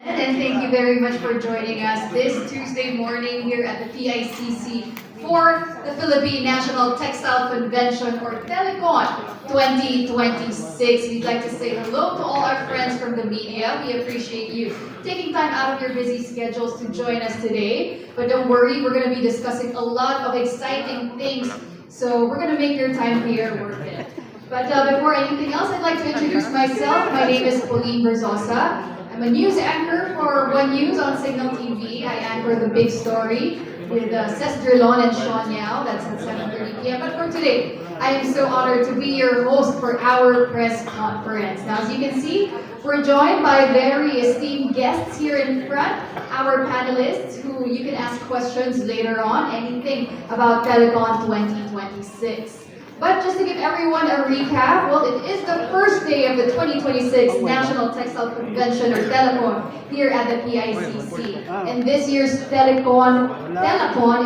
And thank you very much for joining us this Tuesday morning here at the PICC for the Philippine National Textile Convention or Telecon 2026. We'd like to say hello to all our friends from the media. We appreciate you taking time out of your busy schedules to join us today. But don't worry, we're going to be discussing a lot of exciting things. So we're going to make your time here worth it. But before anything else, I'd like to introduce myself. My name is Pauline Berzosa. I'm a news anchor for One News on Signal TV. I anchor The Big Story with Cesc Drilon and Sean Yao. That's at 7:30 p.m. But for today, I am so honored to be your host for our press conference. Now, as you can see, we're joined by very esteemed guests here in front, our panelists who you can ask questions later on, anything about Telecon 2026. But just to give everyone a recap, well, it is the first day of the 2026 National Textile Convention or Telecon here at the PICC. And this year's Telecon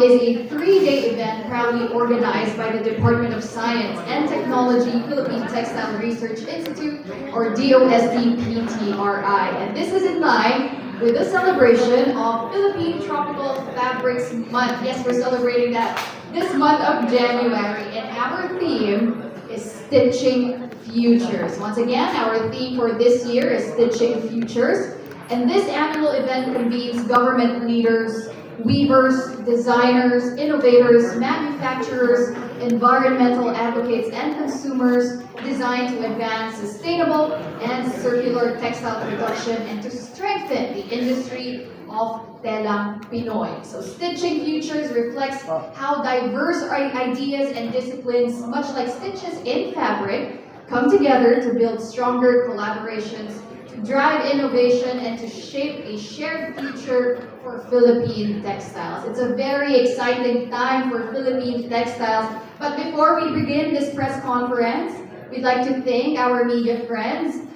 is a 3-day event proudly organized by the Department of Science and Technology Philippine Textile Research Institute or DOST-PTRI. And this is in line with the celebration of Philippine Tropical Fabrics Month. Yes, we're celebrating that this month of January, and our theme is Stitching Futures. Once again, our theme for this year is Stitching Futures, and this annual event convenes government leaders, weavers, designers, innovators, manufacturers, environmental advocates, and consumers designed to advance sustainable and circular textile production and to strengthen the industry of Telang Pinoy. So Stitching Futures reflects how diverse ideas and disciplines, much like stitches in fabric, come together to build stronger collaborations, to drive innovation, and to shape a shared future for Philippine textiles. It's a very exciting time for Philippine textiles. But before we begin this press conference, we'd like to thank our media friends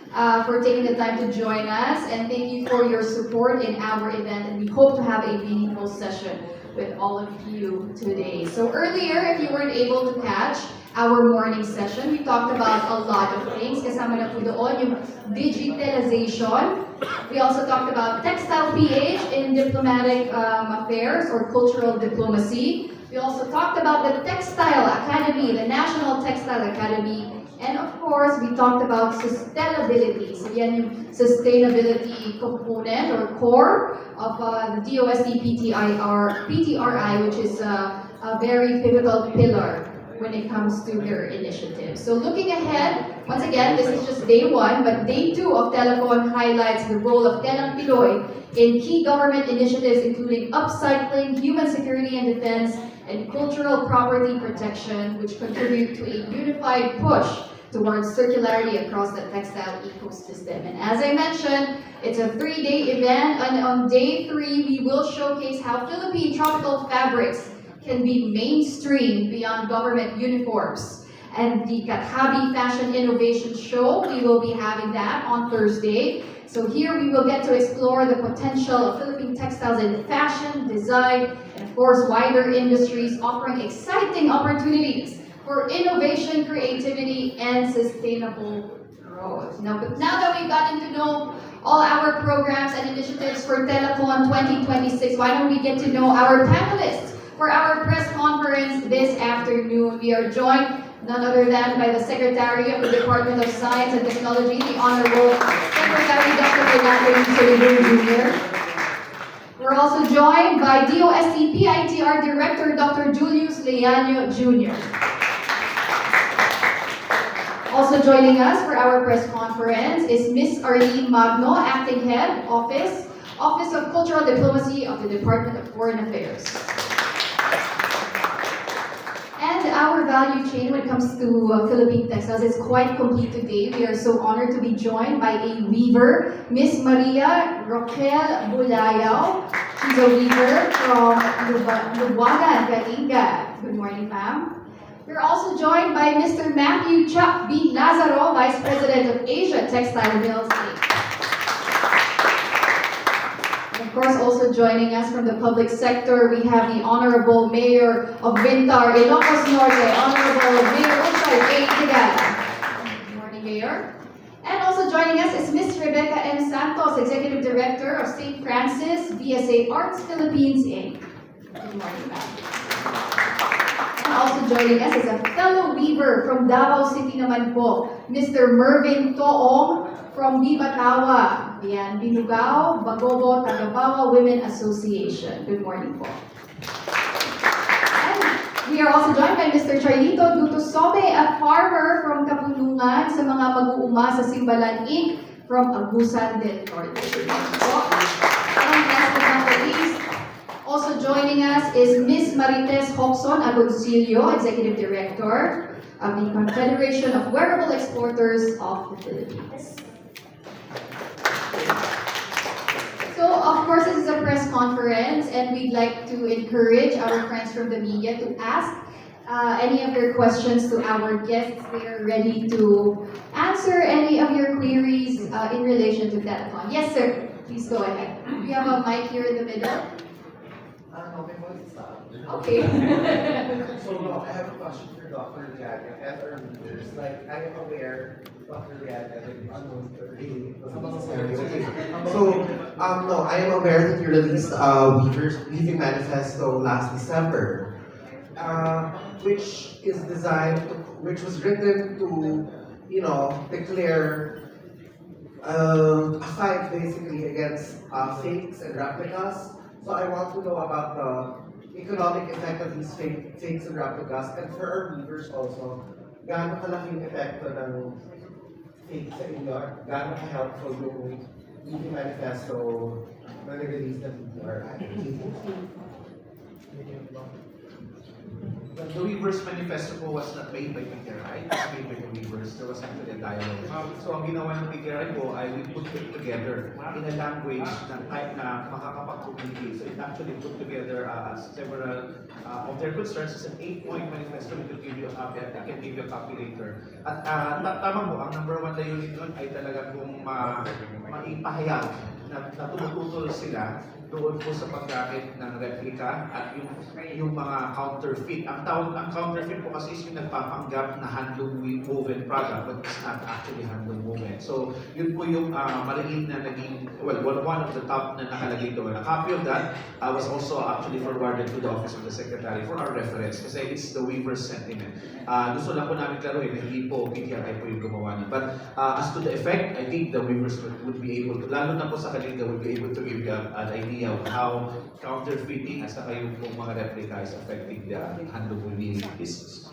for taking the time to join us, and thank you for your support in our event, and we hope to have a meaningful session with all of you today. So earlier, if you weren't able to catch our morning session, we talked about a lot of things. Kasama na po doon yung digitalization. We also talked about textile PH in diplomatic affairs or cultural diplomacy. We also talked about the Textile Academy, the National Textile Academy. And of course, we talked about sustainability. So yan yung sustainability component or core of the DOST-PTRI, which is a very pivotal pillar when it comes to their initiative. So looking ahead, once again, this is just day one, but day two of Telecon highlights the role of Telang Pinoy in key government initiatives including upcycling, human security and defense, and cultural property protection, which contribute to a unified push towards circularity across the textile ecosystem. And as I mentioned, it's a 3-day event, and on day 3, we will showcase how Philippine tropical fabrics can be mainstream beyond government uniforms. And the Kathabi Fashion Innovation Show, we will be having that on Thursday. So here we will get to explore the potential of Philippine textiles in fashion, design, and of course wider industries, offering exciting opportunities for innovation, creativity, and sustainable growth. Now that we've gotten to know all our programs and initiatives for Telecon 2026, why don't we get to know our panelists for our press conference this afternoon? We are joined none other than by the Secretary of the Department of Science and Technology, the Honorable Secretary Dr. Fernando Solidum Jr. We're also joined by DOST-PITR Director Dr. Julius Leaño Jr. Also joining us for our press conference is Ms. Arlene Magno, Acting Head, Office of Cultural Diplomacy of the Department of Foreign Affairs. And our value chain when it comes to Philippine textiles is quite complete today. We are so honored to be joined by a weaver, Ms. Maria Roquel Bulayao. She's a weaver from Lubuagan, Kalinga. Good morning, ma'am. We're also joined by Mr. Matthew Chuck B. Lazaro, Vice President of Asia Textile Mills. And of course, also joining us from the public sector, we have the Honorable Mayor of Vintar, Ilocos Norte, Honorable Mayor Usay A. Tigala. Good morning, Mayor. And also joining us is Miss Rebecca M. Santos, Executive Director of St. Francis VSA Arts Philippines, Inc. Good morning, ma'am. And also joining us is a fellow weaver from Davao City naman po, Mr. Mervin Toong from Bibatawa, yan, Binugao, Bagobo, Tagabawa Women Association. Good morning po. And we are also joined by Mr. Charlito Dutusobe, a farmer from Kapulungan sa mga mag-uuma sa Simbalan Inc. from Agusan del Norte. Good morning po. And last but not the least, also joining us is Ms. Marites Hoxon Agoncillo, Executive Director of the Confederation of Wearable Exporters of the Philippines. So, of course, this is a press conference, and we'd like to encourage our friends from the media to ask any of your questions to our guests. They are ready to answer any of your queries in relation to Telecom. Yes, sir. Please go ahead. We have a mic here in the middle. Okay. So no, I have a question for Dr. Liaga. As our leaders, like I am aware, Dr. Liaga, that no, I am aware that you released Weaving Manifesto last December, which is which was written to, declare a fight basically against fakes and replicas. So I want to know about the economic effect of these fakes and replicas, and for our readers also, gaano kalaking epekto ng fake sa inyo, gaano ka-helpful yung Weaving Manifesto na nag-release ng BPRI. The Weavers Manifesto po was not made by PTRI, it was made by the Weavers. There was actually a dialogue. So ang ginawa ng PTRI po ay we put it together in a language na type na makakapag-communicate. So it actually put together several of their concerns. It's an 8-point manifesto. We can give you a copy. I can give you a copy later. At tama po, ang number one layunin nun ay talaga kung maipahayag na tumututol sila doon po sa paggamit ng replica at yung mga counterfeit. Ang counterfeit po kasi is yung nagpapanggap na handloom woven product but it's not actually handloom woven. So yun po yung mariin na naging, one of the top na nakalagay doon. A copy of that was also actually forwarded to the Office of the Secretary for our reference kasi it's the weaver's sentiment. Gusto lang po namin klaruhin na hindi po PTRI po yung gumawa niya. But as to the effect, I think the weavers would be able to, lalo na po sa kanila, would be able to give you an idea of how counterfeiting at saka yung mga replica is affecting the handloom weaving business.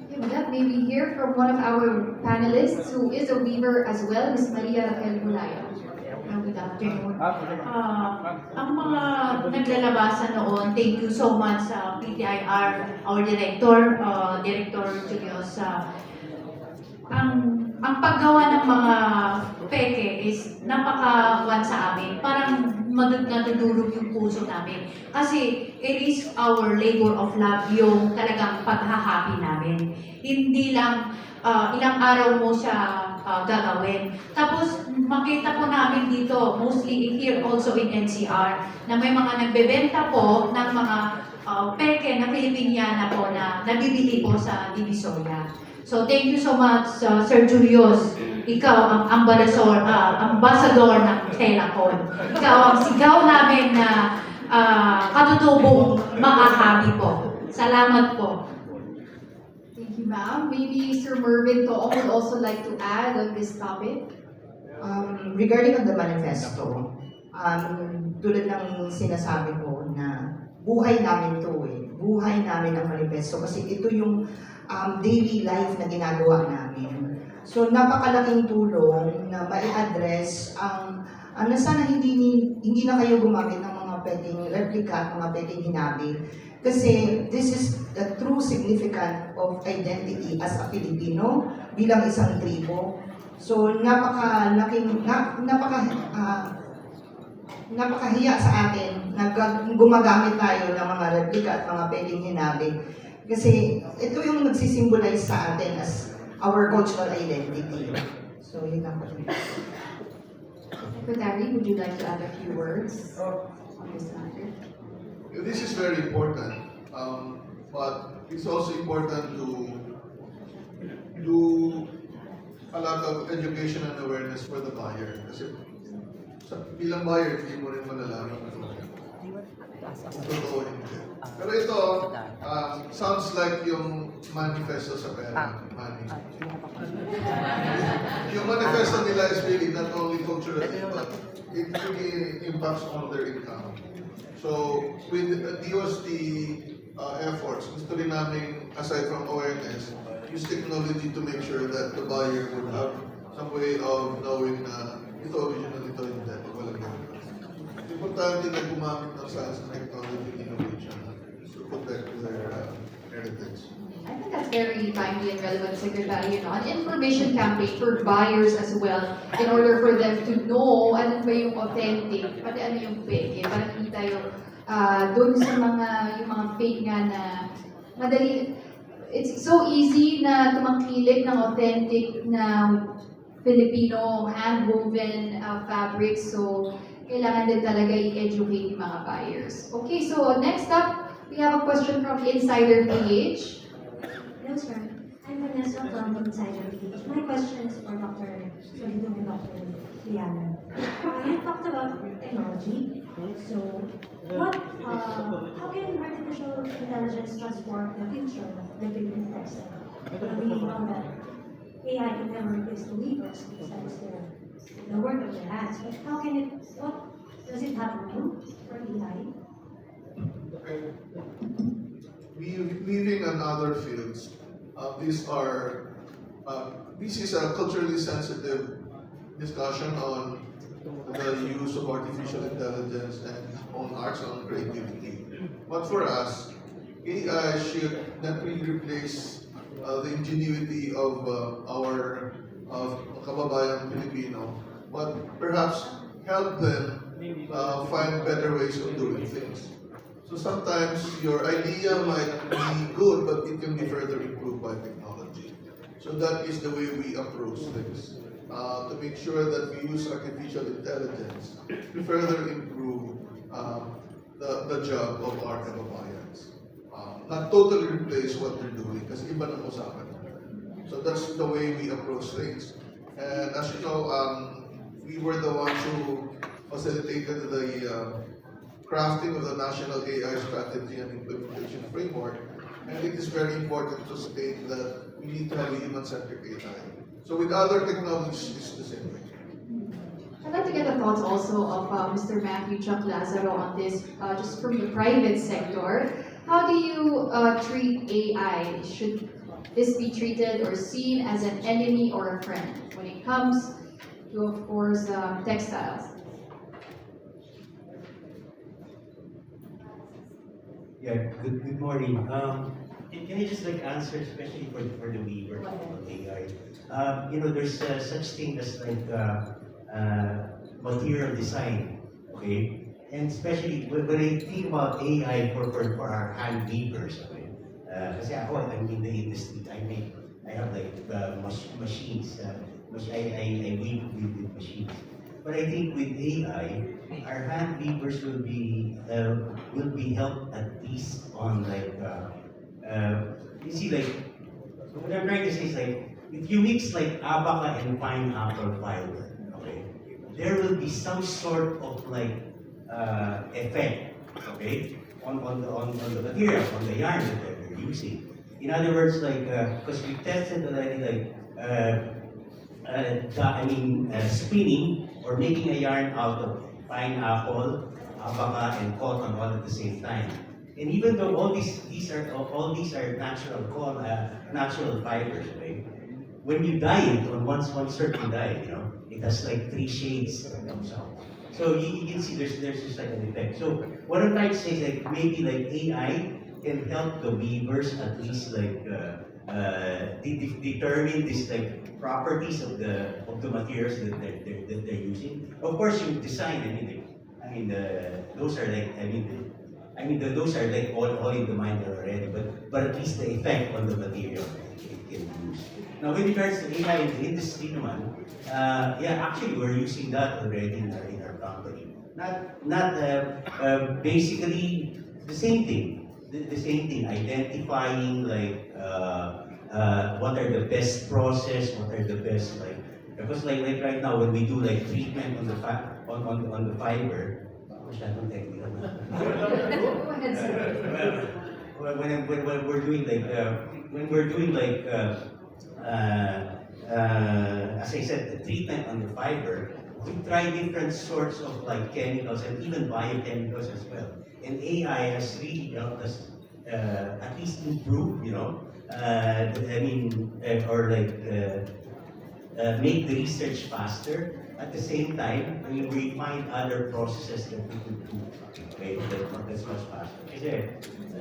Okay, with that, may we hear from one of our panelists who is a weaver as well, Ms. Maria Raquel Mulaya. Good afternoon. Ang mga naglalabasan noon, thank you so much sa PTIR, our director, Director Julius. Ang paggawa ng mga peke is napaka-wan sa amin. Parang nadudurog yung puso namin. Kasi it is our labor of love yung talagang paghahapi namin. Hindi lang ilang araw mo siya gagawin. Tapos makita po namin dito, mostly here also in NCR, na may mga nagbebenta po ng mga peke na Filipiniana po na nabibili po sa Divisoria. So thank you so much, Sir Julius. Ikaw ang ambassador ng Telecom. Ikaw ang sigaw namin na katutubong makahabi po. Salamat po. Thank you, ma'am. Maybe Sir Mervin Toong would also like to add on this topic. Regarding on the manifesto, tulad ng sinasabi ko na buhay namin to buhay namin ang manifesto kasi ito yung daily life na ginagawa namin. So napakalaking tulong na mai-address ang sana hindi na kayo gumamit ng mga pwedeng replica at mga pwedeng hinabi. Kasi this is the true significance of identity as a Filipino bilang isang tribo. So napakahiya sa atin na gumagamit tayo ng mga replica at mga pwedeng hinabi. Kasi ito yung nagsisimbolize sa atin as our cultural identity. So yun lang po. Secretary, would you like to add a few words on this matter? This is very important, but it's also important to a lot of education and awareness for the buyer. Kasi bilang buyer, hindi mo rin malalaman kung totoo hindi. Pero ito, sounds like yung manifesto sa pera, money. Yung manifesto nila is really not only culturally, but it really impacts on their income. So, with DOST efforts, gusto rin namin, aside from awareness, use technology to make sure that the buyer would have some way of knowing na ito original, ito hindi, pag walang ganun. Importante na gumamit ng science and technology innovation to protect their heritage. I think that's very timely and relevant, Secretary. An information campaign for buyers as well, in order for them to know ano ba yung authentic, pati ano yung fake. Para hindi tayo dun sa yung mga fake nga na madali. It's so easy na tumangkilik ng authentic na Filipino hand-woven fabrics. So, kailangan din talaga i-educate yung mga buyers. Okay, so next up, we have a question from Insider PH. Hello, sir. I'm Vanessa from Insider Page. My question is for Dr. Solidum and Dr. Liana. You talked about technology. So, how can artificial intelligence transform the future of the Philippine textile? We know that AI can never replace the weavers besides the work of their hands. But what does it have to do for AI? Weaving and other fields, this is a culturally sensitive discussion on the use of artificial intelligence and on arts and creativity. But for us, AI should not really replace the ingenuity of our kababayan Filipino, but perhaps help them find better ways of doing things. So sometimes your idea might be good, but it can be further improved by technology. So that is the way we approach things, to make sure that we use artificial intelligence to further improve the job of our kababayans. Not totally replace what they're doing, kasi iba ng usapan. So that's the way we approach things. And as you know, we were the ones who facilitated the crafting of the National AI Strategy and Implementation Framework, and it is very important to state that we need to have a human-centric AI. So with other technologies, it's the same way. I'd like to get the thoughts also of Mr. Matthew Chuck Lazaro on this, just from the private sector. How do you treat AI? Should this be treated or seen as an enemy or a friend when it comes to, of course, textiles? Yeah, good morning. Can I just answer, especially for the weaver on AI? There's such thing as material design, okay? And especially when I think about AI for our hand weavers, okay? Kasi ako, I'm in the industry. I have machines. I weave with machines. But I think with AI, our hand weavers will be helped at least on you see what I'm trying to say is if you mix abaca and pineapple fiber, okay, there will be some sort of effect, okay, on the material, on the yarn that they're using. In other words, because we tested already spinning or making a yarn out of pineapple, abaca, and cotton all at the same time. And even though all these are natural fibers, right? When you dye it on one certain dye, it has 3 shades that comes out. So you can see there's just an effect. So what I'm trying to say is maybe AI can help the weavers at least determine these properties of the materials that they're using. Of course, you design those are those are all in the mind already. But at least the effect on the material it can be used. Now, with regards to AI in the industry, actually we're using that already in our company. Not basically the same thing. The same thing, identifying what are the best process, what are the best like, because like right now when we do like treatment on the on the fiber, masyadong technical na. Go ahead, sir. When we're doing like as I said, the treatment on the fiber, we try different sorts of like chemicals and even biochemicals as well. And AI has really helped us at least improve, make the research faster. At the same time, we find other processes that we could do, okay, that's much faster. Kasi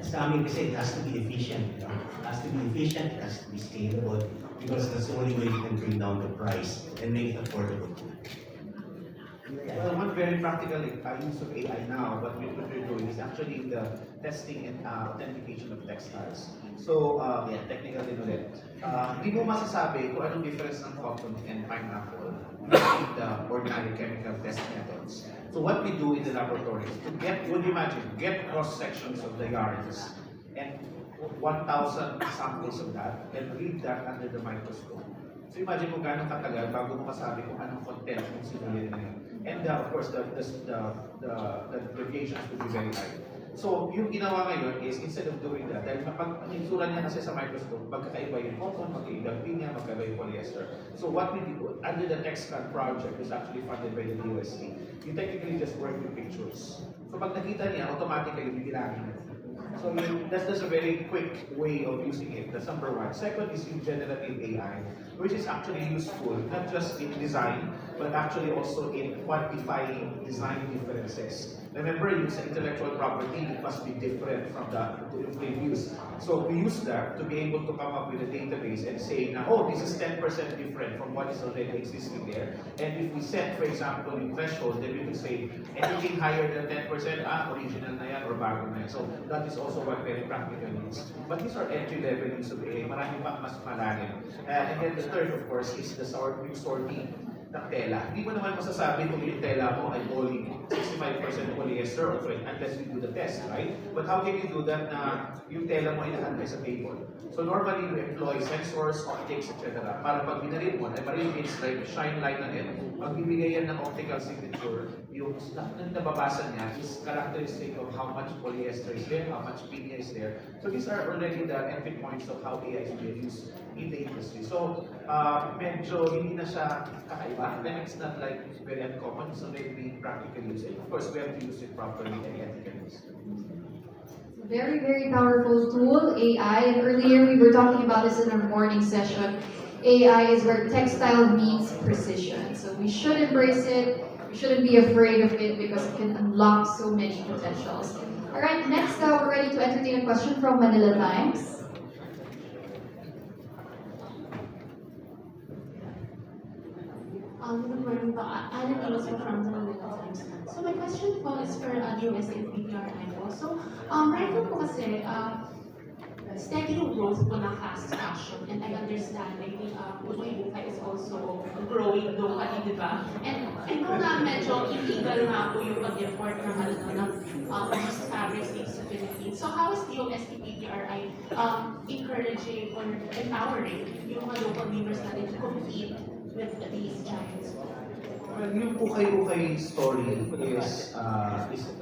sa amin kasi it has to be efficient, It has to be efficient, it has to be scalable, because that's the only way you can bring down the price and make it affordable. Well, one very practical use of AI now, what we're doing is actually the testing and authentication of textiles. So, technical din ulit. Hindi mo masasabi kung anong difference ng cotton and pineapple using the ordinary chemical test methods. So what we do in the laboratory is to get, would you imagine, get cross sections of the yarns and 1,000 samples of that and read that under the microscope. So imagine kung gaano katagal bago mo masabi kung anong content ng sinulid na yun. And of course, the deviations would be very high. So yung ginawa ngayon is instead of doing that, dahil ang itsura niya kasi sa microscope, magkakaiba yung cotton, magkakaiba yung pinya, magkakaiba yung polyester. So what we do under the TechScan project is actually funded by the DOST. You technically just work with pictures. So pag nakita niya, automatically bibilangin niya. So that's a very quick way of using it. That's number one. Second is in generative AI, which is actually useful not just in design, but actually also in quantifying design differences. Remember, yung sa intellectual property, it must be different from the previous. So we use that to be able to come up with a database and say, now, oh, this is 10% different from what is already existing there. And if we set, for example, yung threshold, then we can say, anything higher than 10%, original na yan or bago na yan. So that is also what very practical is. But these are entry-level use of AI. Marami pa mas malalim. And then the third, of course, is the sorting ng tela. Hindi mo naman masasabi kung yung tela mo ay only 65% polyester or 20 unless you do the test, right? But how can you do that na yung tela mo ay nakalagay sa table? So normally you employ sensors, optics, etc. Para pag binarin mo, ay marilis like shine light na yan, magbibigay yan ng optical signature, yung nababasa niya is characteristic of how much polyester is there, how much pinya is there. So these are already the entry points of how AI is being used in the industry. So medyo hindi na siya kakaiba. Then it's not like very uncommon. It's already being practically used. And of course, we have to use it properly and ethically. Very, very powerful tool, AI. And earlier we were talking about this in our morning session. AI is where textile meets precision. So we should embrace it. We shouldn't be afraid of it because it can unlock so many potentials. All right, next we're ready to entertain a question from Manila Times. Good morning po. Ana Nilos po from the Manila Times. So my question po is for DOST and PTRI po. So right now po kasi steady yung growth po ng fast fashion, and I understand like Buhay is also growing locally, di ba? And I know na medyo illegal na po yung pag-import ng most fabrics sa Philippines. So how is DOST PTRI encouraging or empowering yung mga local weavers natin to compete with these giants? Well, yung ukay-ukay story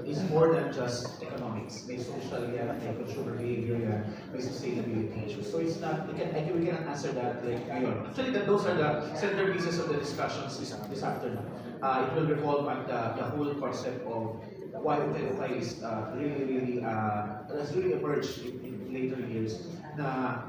is more than just economics. May social yan, may consumer behavior yan, may sustainability issues. So it's not, we cannot answer that like ngayon. Actually, those are the centerpieces of the discussions this afternoon. It will revolve on the whole concept of why ukay-ukay is has really emerged in later years na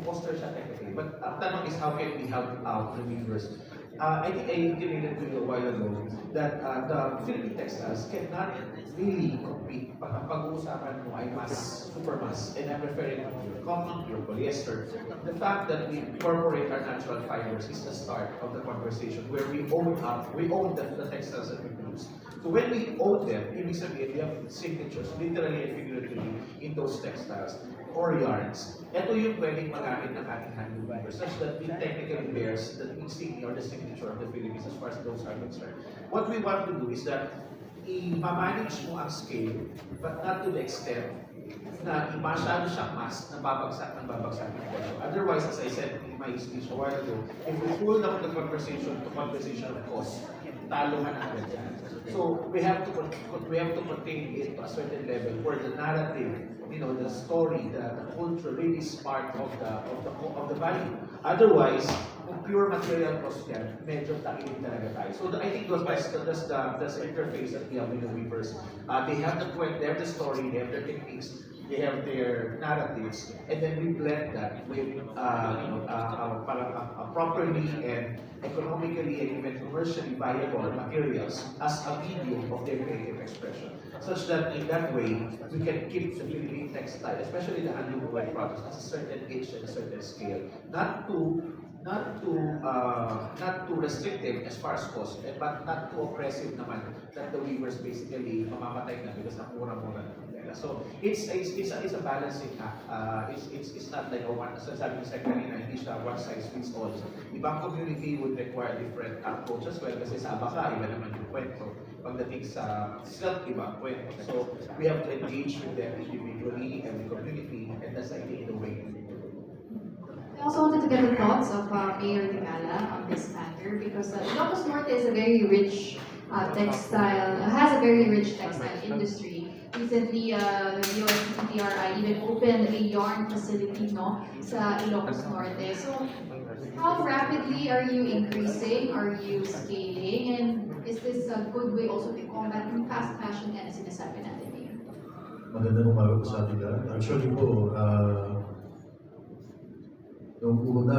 foster siya technically. But ang tanong is how can we help out the weavers? I think I intimated to you a while ago that the Philippine textiles cannot really compete pag ang pag-uusapan mo ay mass, super mass, and I'm referring to your cotton, your polyester. The fact that we incorporate our natural fibers is the start of the conversation where we own the textiles that we produce. So when we own them, ibig sabihin, we have signatures, literally and figuratively, in those textiles or yarns. Ito yung pwedeng magamit ng ating handloom weavers such that it technically bears the insignia or the signature of the Philippines as far as those are concerned. What we want to do is that i-manage mo ang scale, but not to the extent na masyado siyang mass, nababagsak ng presyo. Otherwise, as I said in my speech a while ago, if we pull down the conversation to conversation of cost, talo man agad yan. So we have to contain it to a certain level where the narrative, the story, the culture really is part of the value. Otherwise, kung pure material cost yan, medyo takitin talaga tayo. So I think that's the interface that we have with the weavers. They have the point, they have the story, they have their techniques, they have their narratives, and then we blend that with properly and economically and even commercially viable materials as a medium of their creative expression. Such that in that way, we can keep the Philippine textile, especially the handloom-woven products, at a certain age and a certain scale. Not too restrictive as far as cost, but not too oppressive naman that the weavers basically mamamatay na because ang mura-mura na. So it's a balancing act. It's not like sabi ni Sir kanina, hindi siya one size fits all. Ibang community would require different approach as well kasi sa Abaka, iba naman yung kwento. Pagdating sa silk, iba ang kwento. So we have to engage with them individually and the community, and that's I think the way. I also wanted to get the thoughts of Mayor Tingala on this matter because Ilocos Norte is a very rich has a very rich textile industry. Recently, the USTTRI even opened a yarn facility sa Ilocos Norte. So, how rapidly are you increasing? Are you scaling? And is this a good way also to combat yung fast fashion na sinasabi natin ngayon? Magandang umaga po sa atin lahat. Actually po, noong una,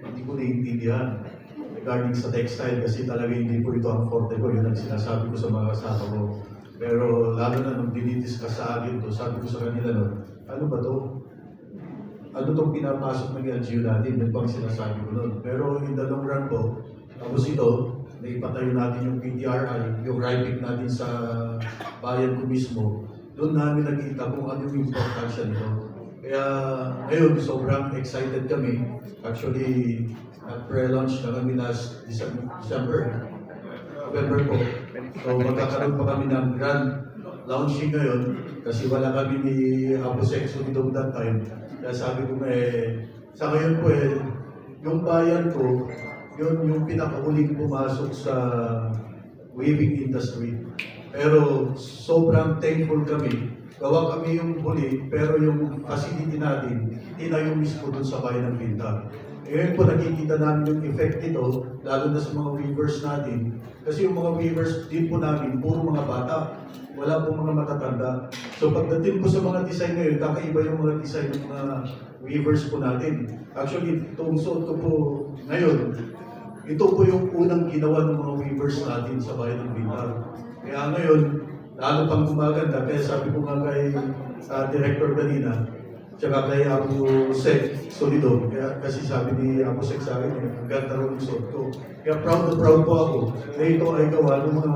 hindi ko naiintindihan regarding sa textile kasi talaga hindi po ito ang forte ko. Yun ang sinasabi ko sa mga kasama ko. Pero lalo na nung dinidiscuss sa akin to, sabi ko sa kanila ano ba to? Ano tong pinapasok ng LGU natin? Yan pang sinasabi ko noon. Pero in the long run po, tapos ito, naipatayo natin yung PTRI, yung RIPIC natin sa bayan ko mismo. Doon namin nakita kung ano yung importansya nito. Kaya ngayon, sobrang excited kami. Actually, pre-launch na kami last November po. So magkakaroon pa kami ng grand launching ngayon kasi wala kami ni Apo Sexo nito that time. Kaya sabi ko sa ngayon po yung bayan ko, yun yung pinakauling pumasok sa weaving industry. Pero sobrang thankful kami. Gawa kami yung huli, pero yung facility natin, tinayo mismo dun sa bayan ng Bintan. Ngayon po nakikita namin yung effect nito, lalo na sa mga weavers natin. Kasi yung mga weavers din po namin, puro mga bata. Wala po mga matatanda. So pagdating po sa mga design ngayon, kakaiba yung mga design ng mga weavers po natin. Actually, itong suot ko po ngayon, ito po yung unang ginawa ng mga weavers natin sa bayan ng Bintan. Kaya ngayon, lalo pang gumaganda, kaya sabi ko nga kay Director kanina, tsaka kay Apo Sec Solido, kasi sabi ni Apo Sec sa akin, ang ganda rin yung suot ko. Kaya proud po ako na ito ay gawa ng mga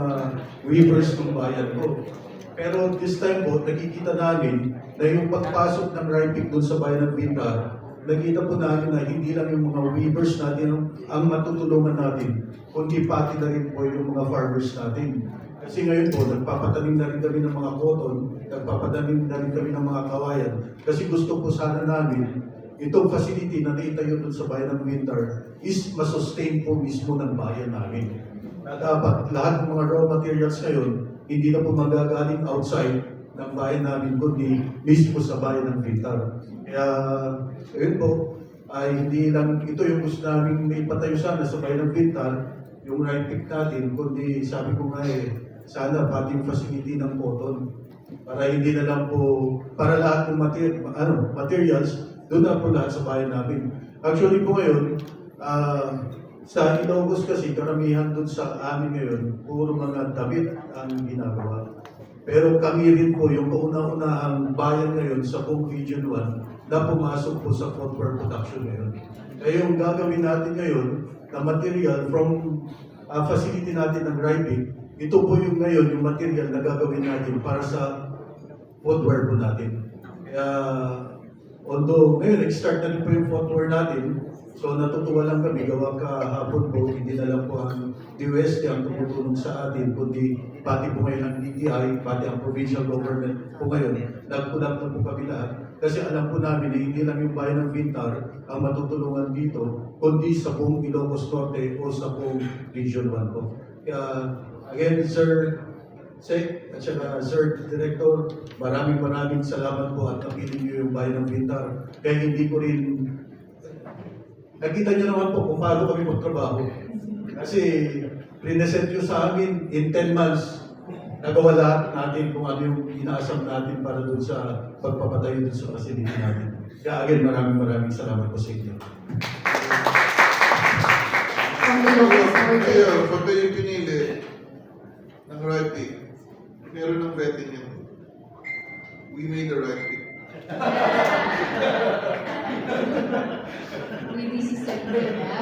weavers ng bayan ko. Pero this time po, nakikita namin na yung pagpasok ng RIPIC doon sa bayan ng Bintan, nakita po namin na hindi lang yung mga weavers natin ang matutulungan natin, kundi pati na rin po yung mga farmers natin. Kasi ngayon po, nagpapatanim na rin kami ng mga cotton, nagpapatanim na rin kami ng mga kawayan. Kasi gusto po sana namin, itong facility na naitayo doon sa bayan ng Winter is masustain po mismo ng bayan namin. Na dapat lahat ng mga raw materials ngayon, hindi na po magagaling outside ng bayan namin, kundi mismo sa bayan ng Winter. Kaya, ayun po, ay hindi lang ito yung gusto namin may patayo sana sa bayan ng Winter, yung RIPIC natin, kundi sabi ko nga sana pati yung facility ng cotton para hindi na lang po, para lahat ng materials, doon na po lahat sa bayan namin. Actually po ngayon, sa Ilocos kasi karamihan doon sa amin ngayon, puro mga damit ang ginagawa. Pero kami rin po yung kauna-unahang bayan ngayon sa buong Region 1 na pumasok po sa footwear production ngayon. Kaya yung gagawin natin ngayon na material from facility natin ng RIPIC, ito po yung ngayon, yung material na gagawin natin para sa footwear po natin. Kaya, although ngayon, nag-start na rin po yung footwear natin, so natutuwa lang kami, gawa kahapon po, hindi na lang po ang DOST ang tumutulong sa atin, kundi pati po ngayon ang DTI, pati ang provincial government po ngayon, nagpunap na po kami lahat. Kasi alam po namin na hindi lang yung bayan ng Bintar ang matutulungan dito, kundi sa buong Ilocos Norte o sa buong Region 1 po. Kaya, again, Sir Sek, at saka Sir Director, maraming salamat po at napili niyo yung bayan ng Bintar. Kaya hindi ko rin, nakita niyo naman po kung paano kami magtrabaho. Kasi, rinesent nyo sa amin in 10 months, nagawa lahat natin kung ano yung inaasam natin para doon sa pagpapatayo doon sa facility natin. Kaya again, maraming salamat po sa inyo. From the Ilocos Norte. Kaya, pag kayo pinili ng right pick, meron ng vetting yan. We made the right pick. Really si Secretary na.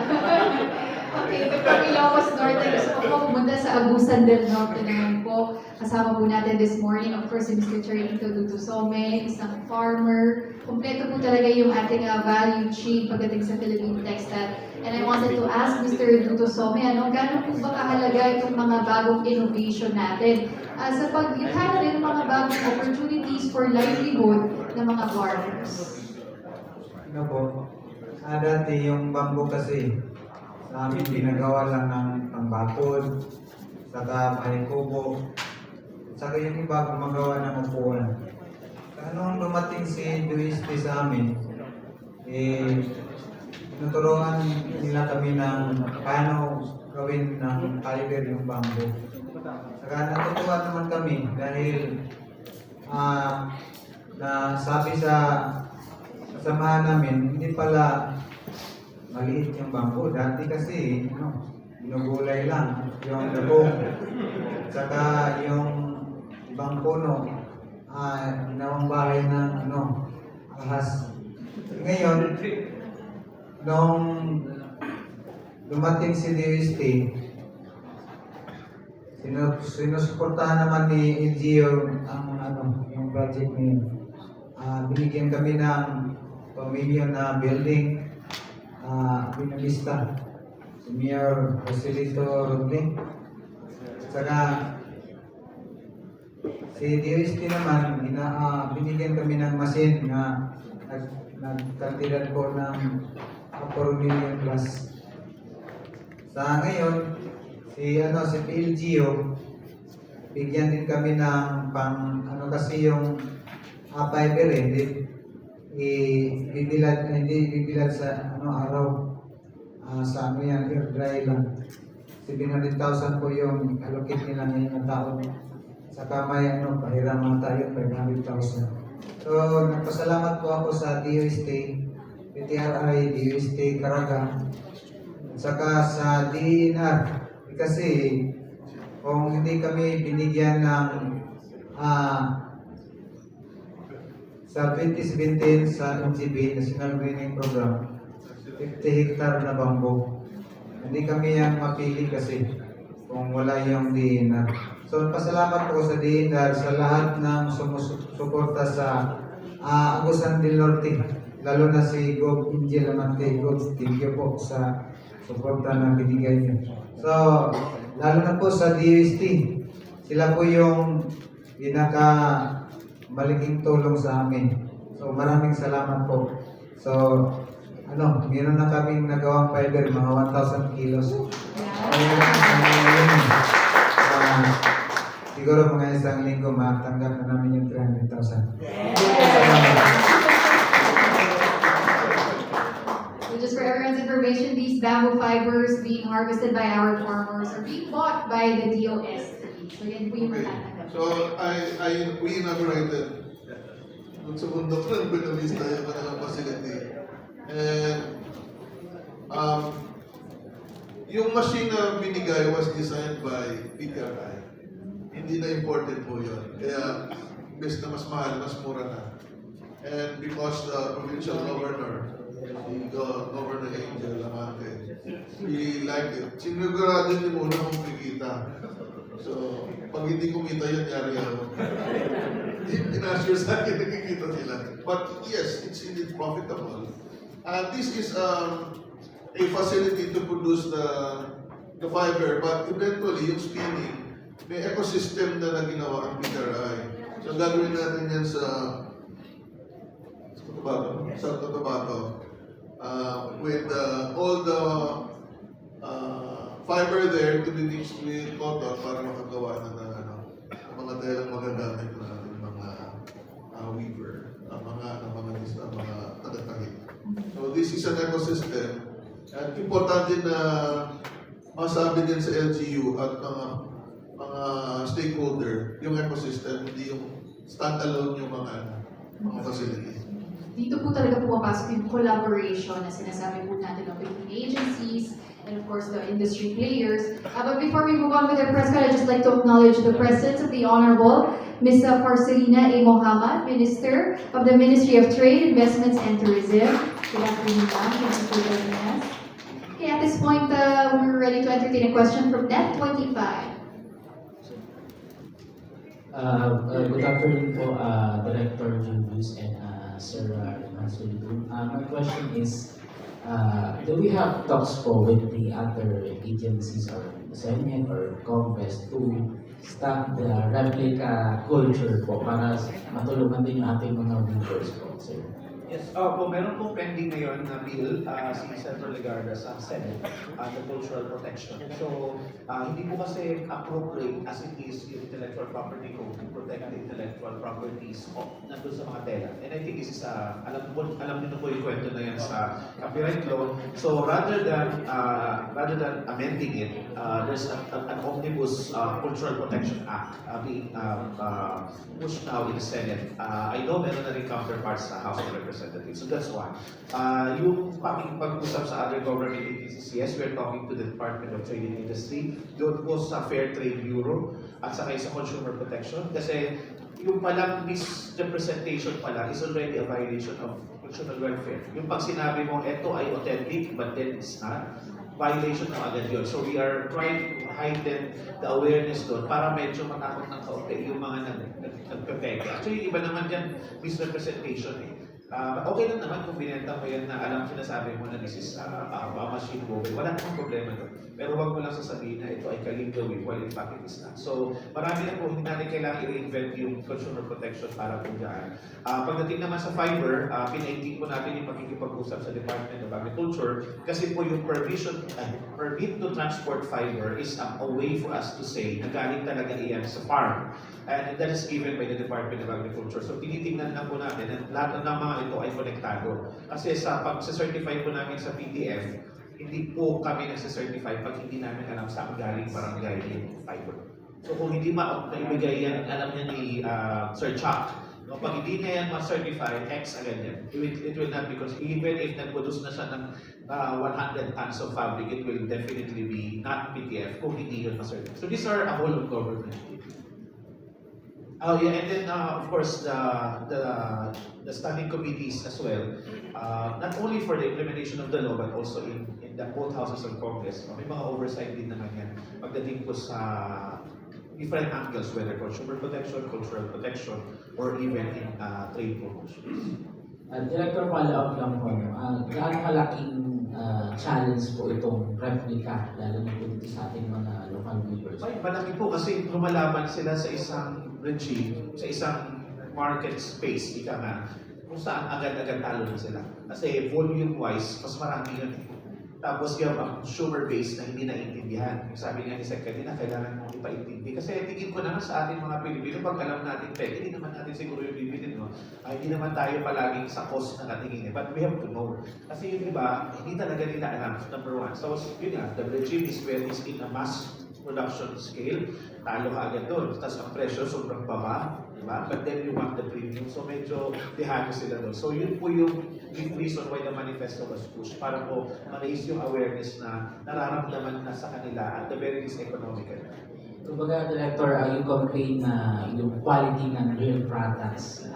Okay, from Ilocos Norte, gusto ko po pumunta sa Agusan del Norte naman po. Kasama po natin this morning, of course, si Mr. Charito Dutosome, isang farmer. Kompleto po talaga yung ating value chain pagdating sa Philippine textile. And I wanted to ask Mr. Dutosome, gano'n po ba kahalaga itong mga bagong innovation natin sa paglikha rin ng mga bagong opportunities for livelihood ng mga farmers? Ano po, dati yung bamboo kasi, sa amin ginagawa lang ng pambakod, saka may kubo, saka yung iba gumagawa ng upuan. Nung dumating si DOST sa amin, tinuturuan nila kami ng paano gawin ng fiber yung bamboo. Saka natutuwa naman kami dahil na sabi sa kasamahan namin, hindi pala maliit yung bangko. Dati kasi, ginugulay lang yung labong. Saka yung ibang puno, ginawang bahay ng ahas. Ngayon, nung dumating si DOST, sinusuportahan naman ni LGU yung project niya. Binigyan kami ng pamilya na building, Binalista, si Mayor Joselito Rodney. Saka si DOST naman, binigyan kami ng machine na nagkantidad po ng 4 million plus. Sa ngayon, si PLGU, bigyan din kami ng kasi yung fiber hindi bibilad sa araw, sa yan, air dry lang. 700,000 po yung allocate nila ngayon na taon. Saka may pahiraman tayo 500,000. So nagpasalamat po ako sa DOST, PTRI, DOST Caraga, saka sa DNR kasi kung hindi kami binigyan ng sa 2017 sa NGB, National Greening Program, 50 hectare na bamboo. Hindi kami yung mapili kasi kung wala yung DNR. So, pasalamat po sa DNR sa lahat ng sumusuporta sa Agusan del Norte, lalo na si Gov. Angel Amante. Gov, thank you po sa suporta na binigay niyo. So, lalo na po sa DOST, sila po yung malaking tulong sa amin. So maraming salamat po. So meron na kaming nagawang fiber, mga 1,000 kilos. Siguro mga isang linggo matanggap na namin yung 300,000. So just for everyone's information, these bamboo fibers being harvested by our farmers are being bought by the DOST. So yan po yung matatanggap. So, we inaugurated dun sa bundok ng Binalista yung kanilang facility. And yung machine na binigay was designed by PTRI. Hindi na imported po yun. Kaya, imbes na mas mahal, mas mura na. And because the provincial governor, the Governor Angel Amante, he liked it. Sinigurado niyo muna kung kikita. So, pag hindi kumita yun, yari ako. In-assure sa akin, nakikita sila. But yes, it's indeed profitable. This is a facility to produce the the fiber, but eventually yung spinning, may ecosystem na ginawa ang PRI. So gagawin natin yan sa Cotabato. With all the fiber there to be mixed with cotton para makagawa na ng mga telang magagamit ng ating mga weaver, mga tagatangit. So this is an ecosystem. At importante na masabi din sa LGU at mga stakeholder yung ecosystem, hindi yung standalone yung mga facilities. Dito po talaga pumapasok yung collaboration na sinasabi po natin ng between agencies and of course the industry players. But before we move on with our press card, I'd just like to acknowledge the presence of the Honorable Ms. Marcelina A. Mohammed, Minister of the Ministry of Trade, Investments and Tourism. Good afternoon, ma'am. Thank you for joining us. Okay, at this point, we're ready to entertain a question from Net25. Good afternoon po, Director Julius and Sir Mansulidu. My question is, do we have talks po with the other agencies or Senate or Congress to stop the replica culture po para matulungan din yung ating mga viewers po, sir? Yes, po meron po pending ngayon na bill si Senator Legarda sa Senate, the cultural protection. So, hindi po kasi appropriate as it is yung intellectual property code to protect the intellectual properties nandun sa mga tela. And I think this is, alam niyo po yung kwento na yan sa copyright law. So, rather than amending it, there's an omnibus cultural protection act being pushed now in the Senate. I know meron na rin counterparts sa House of Representatives. So that's why. Yung pag-usap sa other government agencies, yes, we're talking to the Department of Trade and Industry, doon po sa Fair Trade Bureau, at saka sa Consumer Protection. Kasi yung palang misrepresentation pala is already a violation of consumer welfare. Yung pag sinabi mo, eto ay authentic, but then it's not, violation mo agad yun. So we are trying to heighten the awareness doon para medyo matakot ng kaunti yung mga nagpepeke. Actually, iba naman yan, misrepresentation eh. Okay lang naman kung binenta mo yan na alam sinasabi mo na this is machine woven. Wala namang problema doon. Pero wag mo lang sasabihin na ito ay ka-legal way while in fact it is not. So marami na po, hindi natin kailangan i-reinvent yung consumer protection para po dyan. Pagdating naman sa fiber, pinainting po natin yung pakikipag-usap sa Department of Agriculture kasi po yung permit to transport fiber is a way for us to say na galing talaga iyan sa farm. And that is given by the Department of Agriculture. So tinitingnan lang po natin at lahat ng mga ito ay konektado. Kasi sa pag-certify po namin sa PDF, hindi po kami nagsa-certify pag hindi namin alam saan galing barangay yung fiber. So kung hindi maibigay yan, alam niya ni Sir Chuck, no, pag hindi niya yan ma-certify, X agad yan. It will not, because even if nag-produce na siya ng 100 tons of fabric, it will definitely be not PDF kung hindi yun ma-certify. So these are a whole of government. Oh yeah, and then of course the standing committees as well, not only for the implementation of the law but also in the both houses of Congress. May mga oversight din naman yan pagdating po sa different angles, whether consumer protection, cultural protection, or even in trade promotion. Director, follow-up lang po. Gaano kalaking challenge po itong replica, lalo na po dito sa ating mga local viewers? Ay, malaki po kasi lumalaban sila sa isang regime, sa isang market space, ika nga, kung saan agad-agad talo na sila. Kasi volume-wise, mas marami yun. Tapos yung consumer base na hindi naiintindihan. Sabi nga ni Sec kanina, kailangan mong ipaintindi. Kasi tingin ko naman sa ating mga Pilipino, pag alam natin peke, hindi naman natin siguro yung bibilin, no? Hindi naman tayo palaging sa cost na natingin. But we have to know. Kasi yung iba, hindi talaga nila alam, number one. So yun nga, the regime is when it's in a mass production scale, talo ka agad doon. Tapos ang presyo sobrang baba, diba? But then you want the premium. So medyo dehado sila doon. So yun po yung reason why the manifesto was pushed. Para po ma-raise yung awareness na nararamdaman na sa kanila at the very least economical. Kumbaga, Director, yung campaign na yung quality ng real products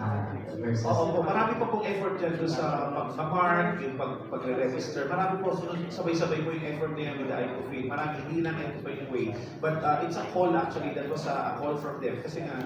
versus... Oo, marami pa pong effort dyan doon sa pag-mark, yung pag-register. Marami po, sabay-sabay po yung effort niya with the ICOFIN. Marami, hindi lang ito pa yung way. But it's a call actually, that was a call from them. Kasi nga,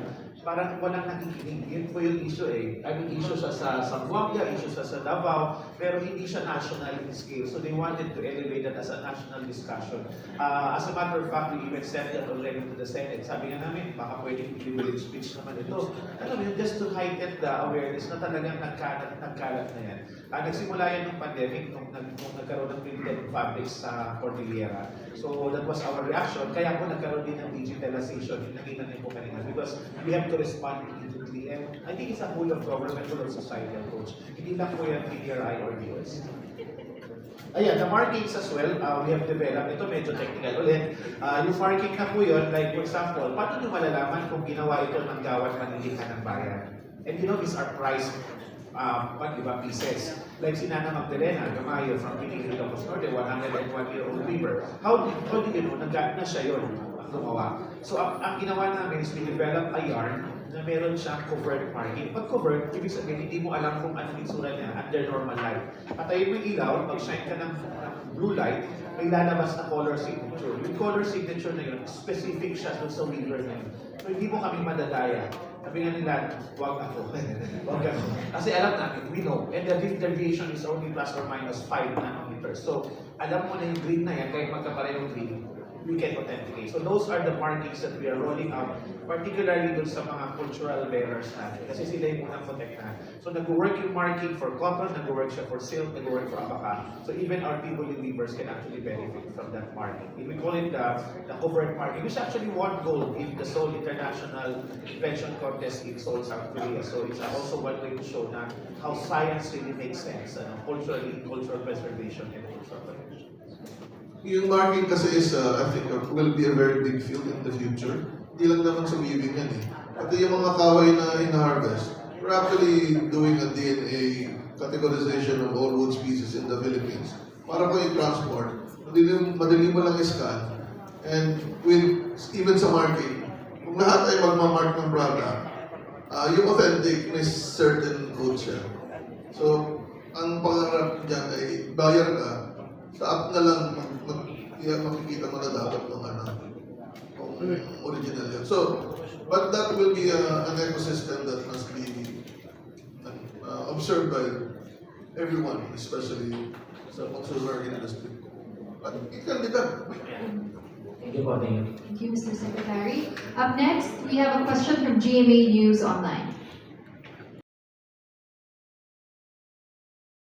parang walang nakikinig. Yun po yung issue eh. I mean, issue siya sa Zamboanga, issue siya sa Davao, pero hindi siya national in scale. So they wanted to elevate that as a national discussion. As a matter of fact, we even sent that already to the Senate. Sabi nga namin, baka pwedeng privilege speech naman ito. Alam mo yun, just to heighten the awareness na talagang nagkalat na yan. Nagsimula yan ng pandemic nung nagkaroon ng printed fabrics sa Cordillera. So that was our reaction. Kaya po nagkaroon din ng digitalization. Nakita niyo po kanina. Because we have to respond immediately. And I think it's a whole of government, whole of society approach. Hindi lang po yan PDRI or DOS. Ayan, the markings as well, we have developed. Ito medyo technical ulit. Yung marking na po yun, like for example, paano nyo malalaman kung ginawa ito ng Gawad Manilihan ng Bayan? And you know, these are priced pieces. Like si Nana Magdalena, Gamayo from Pinigil Ilocos Norte, 101-year-old weaver. How do you know, naggamit na siya yun ang gumawa? So ang ginawa namin is we develop a yarn na meron siyang covert marking. Pag covert, ibig sabihin, hindi mo alam kung anong itsura niya under normal light. Patayin mo yung ilaw, mag-shine ka ng blue light, may lalabas na color signature. Yung color signature na yun, specific siya sa weaver na yun. So hindi mo kami madadaya. Sabi nga nila, wag ako. Wag ako. Kasi alam namin, we know. And the deviation is only plus or minus 5 nanometers. So alam mo na yung green na yan, kahit magkaparehong green, we can authenticate. So those are the markings that we are rolling out, particularly dun sa mga cultural bearers natin. Kasi sila yung unang protektahan. So nag-work yung marking for cotton, nag-work siya for silk, nag-work for abaka. So even our people in weavers can actually benefit from that marking. We call it the covert marking, which actually won gold in the Seoul International Invention Contest in Seoul, South Korea. So it's also one way to show na how science really makes sense, culturally, cultural preservation and cultural protection. Yung marking kasi is, I think, will be a very big field in the future. Hindi lang naman sa weaving yan eh. Pati yung mga kaway na in-harvest, we're actually doing a DNA categorization of all wood species in the Philippines. Para po i-transport, madali mo lang i-scan. And with, even sa marking, kung lahat ay magmamark ng product, yung authentic, may certain code siya. So, ang pangarap dyan ay bayar ka, sa app na lang makikita mo na dapat ng kung original yan. So, but that will be an ecosystem that must be observed by everyone, especially sa consumer industry. But it can be done. Thank you po, thank you. Thank you, Mr. Secretary. Up next, we have a question from GMA News Online.